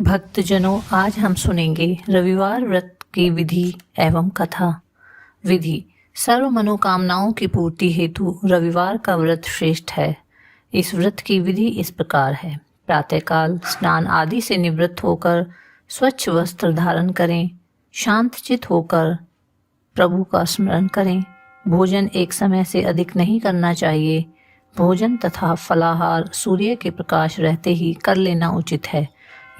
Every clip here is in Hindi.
भक्तजनों, आज हम सुनेंगे रविवार व्रत की विधि एवं कथा। विधि: सर्व मनोकामनाओं की पूर्ति हेतु रविवार का व्रत श्रेष्ठ है। इस व्रत की विधि इस प्रकार है। प्रातःकाल स्नान आदि से निवृत्त होकर स्वच्छ वस्त्र धारण करें। शांतचित होकर प्रभु का स्मरण करें। भोजन एक समय से अधिक नहीं करना चाहिए। भोजन तथा फलाहार सूर्य के प्रकाश रहते ही कर लेना उचित है।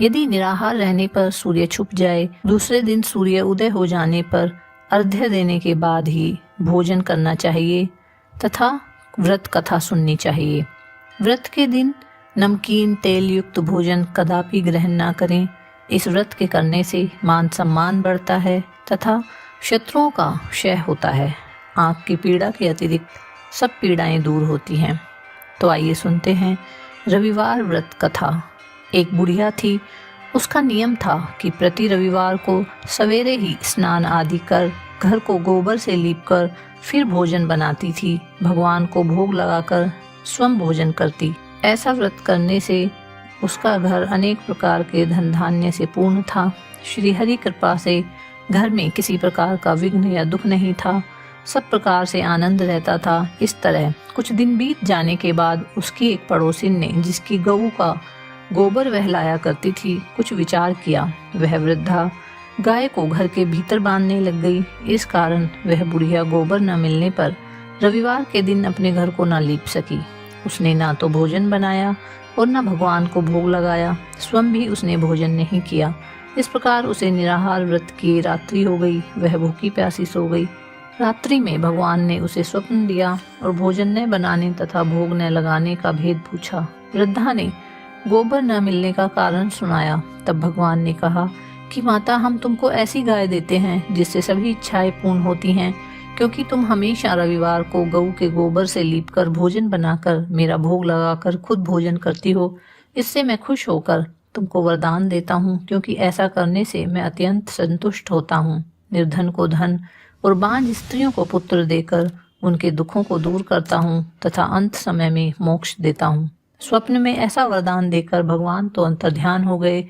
यदि निराहार रहने पर सूर्य छुप जाए, दूसरे दिन सूर्य उदय हो जाने पर अर्घ्य देने के बाद ही भोजन करना चाहिए तथा व्रत कथा सुननी चाहिए। व्रत के दिन नमकीन तेल युक्त भोजन कदापि ग्रहण न करें। इस व्रत के करने से मान सम्मान बढ़ता है तथा शत्रुओं का क्षय होता है। आँख की पीड़ा के अतिरिक्त सब पीड़ाएं दूर होती हैं। तो आइए सुनते हैं रविवार व्रत कथा। एक बुढ़िया थी। उसका नियम था कि प्रति रविवार को सवेरे ही स्नान आदि कर घर को गोबर से लीपकर फिर भोजन बनाती थी। भगवान को भोग लगाकर स्वयं भोजन करती। ऐसा व्रत करने से उसका घर अनेक प्रकार के धन धान्य से पूर्ण था। श्री हरि कृपा से घर में किसी प्रकार का विघ्न या दुख नहीं था। सब प्रकार से आनंद रहता था। इस तरह कुछ दिन बीत जाने के बाद उसकी एक पड़ोसिन ने, जिसकी गऊ का गोबर वह लाया करती थी, कुछ विचार किया। वह वृद्धा गाय को घर के भीतर बांधने लग गई। इस कारण वह बुढ़िया गोबर न मिलने पर रविवार के दिन अपने घर को न लीप सकी। उसने ना तो भोजन बनाया और न भगवान को भोग लगाया। स्वयं भी उसने भोजन नहीं किया। इस प्रकार उसे निराहार व्रत की रात्रि हो गई। वह भूखी प्यासी सो गई। रात्रि में भगवान ने उसे स्वप्न दिया और भोजन न बनाने तथा भोग न लगाने का भेद पूछा। वृद्धा ने गोबर न मिलने का कारण सुनाया। तब भगवान ने कहा कि माता, हम तुमको ऐसी गाय देते हैं जिससे सभी इच्छाएं पूर्ण होती हैं, क्योंकि तुम हमेशा रविवार को गऊ के गोबर से लीपकर भोजन बनाकर मेरा भोग लगाकर खुद भोजन करती हो। इससे मैं खुश होकर तुमको वरदान देता हूँ, क्योंकि ऐसा करने से मैं अत्यंत संतुष्ट होता हूँ। निर्धन को धन और बांझ स्त्रियों को पुत्र देकर उनके दुखों को दूर करता हूँ तथा अंत समय में मोक्ष देता हूँ। स्वप्न में ऐसा वरदान देकर भगवान तो अंतर्ध्यान हो गए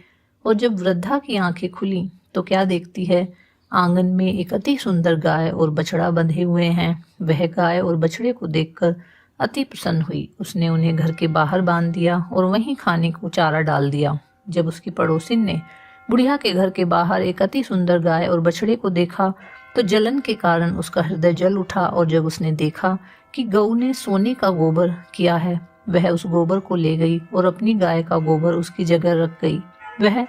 और जब वृद्धा की आंखें खुली तो क्या देखती है, आंगन में एक अति सुंदर गाय और बछड़ा बंधे हुए हैं। वह गाय और बछड़े को देखकर अति प्रसन्न हुई। उसने उन्हें घर के बाहर बांध दिया और वहीं खाने को चारा डाल दिया। जब उसकी पड़ोसिन ने बुढ़िया के घर के बाहर एक अति सुंदर गाय और बछड़े को देखा तो जलन के कारण उसका हृदय जल उठा, और जब उसने देखा कि गऊ ने सोने का गोबर किया है, वह उस गोबर को ले गई और अपनी गाय का गोबर उसकी जगह रख गई। वह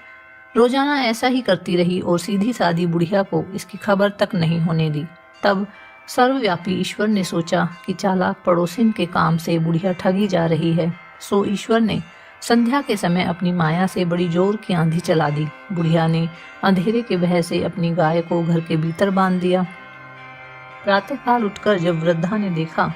रोजाना ऐसा ही करती रही और सीधी सादी बुढ़िया को इसकी खबर तक नहीं होने दी। तब सर्वव्यापी ईश्वर ने सोचा कि चालाक पड़ोसिन के काम से बुढ़िया ठगी जा रही है। सो ईश्वर ने संध्या के समय अपनी माया से बड़ी जोर की आंधी चला दी। बुढ़िया ने अंधेरे के भय से अपनी गाय को घर के भीतर बांध दिया। प्रातःकाल उठकर जब वृद्धा ने देखा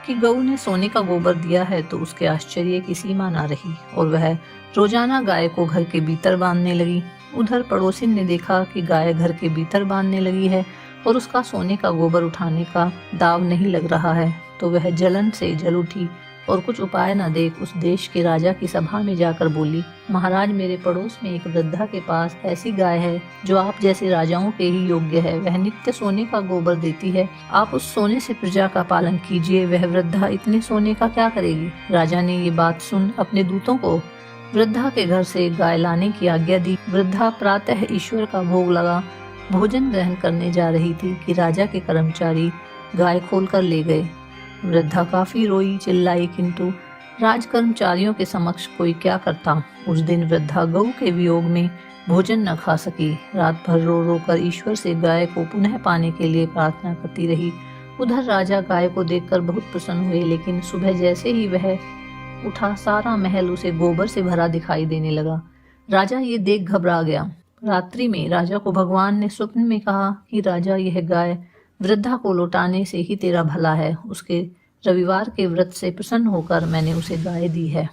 कि गऊ ने सोने का गोबर दिया है तो उसके आश्चर्य की सीमा न रही और वह रोजाना गाय को घर के भीतर बांधने लगी। उधर पड़ोसिन ने देखा कि गाय घर के भीतर बांधने लगी है और उसका सोने का गोबर उठाने का दाव नहीं लग रहा है, तो वह जलन से जल उठी और कुछ उपाय न देख उस देश के राजा की सभा में जाकर बोली, महाराज, मेरे पड़ोस में एक वृद्धा के पास ऐसी गाय है जो आप जैसे राजाओं के ही योग्य है। वह नित्य सोने का गोबर देती है। आप उस सोने से प्रजा का पालन कीजिए। वह वृद्धा इतने सोने का क्या करेगी? राजा ने ये बात सुन अपने दूतों को वृद्धा के घर से गाय लाने की आज्ञा दी। वृद्धा प्रातः ईश्वर का भोग लगा भोजन ग्रहण करने जा रही थी कि राजा के कर्मचारी गाय खोल कर ले गए। वृद्धा काफी रोई चिल्लाई, किंतु राजकर्मचारियों के समक्ष कोई क्या करता। उस दिन वृद्धा गऊ के वियोग में भोजन न खा सकी। रात भर रो रो कर ईश्वर से गाय को पुनः पाने के लिए प्रार्थना करती रही। उधर राजा गाय को देखकर बहुत प्रसन्न हुए, लेकिन सुबह जैसे ही वह उठा सारा महल उसे गोबर से भरा दिखाई देने लगा। राजा ये देख घबरा गया। रात्रि में राजा को भगवान ने स्वप्न में कहा कि राजा, यह गाय वृद्धा को लौटाने से ही तेरा भला है। उसके रविवार के व्रत से प्रसन्न होकर मैंने उसे गाय दी है।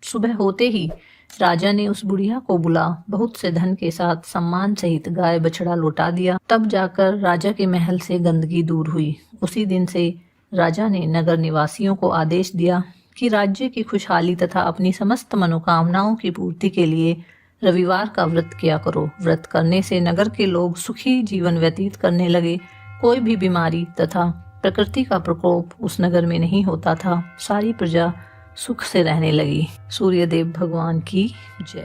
सुबह होते ही राजा ने उस बुढ़िया को बुला बहुत से धन के साथ सम्मान सहित गाय बछड़ा लौटा दिया। तब जाकर राजा के महल से गंदगी दूर हुई। उसी दिन से राजा ने नगर निवासियों को आदेश दिया कि राज्य की खुशहाली तथा अपनी समस्त मनोकामनाओं की पूर्ति के लिए रविवार का व्रत किया करो। व्रत करने से नगर के लोग सुखी जीवन व्यतीत करने लगे। कोई भी बीमारी तथा प्रकृति का प्रकोप उस नगर में नहीं होता था। सारी प्रजा सुख से रहने लगी। सूर्यदेव भगवान की जय।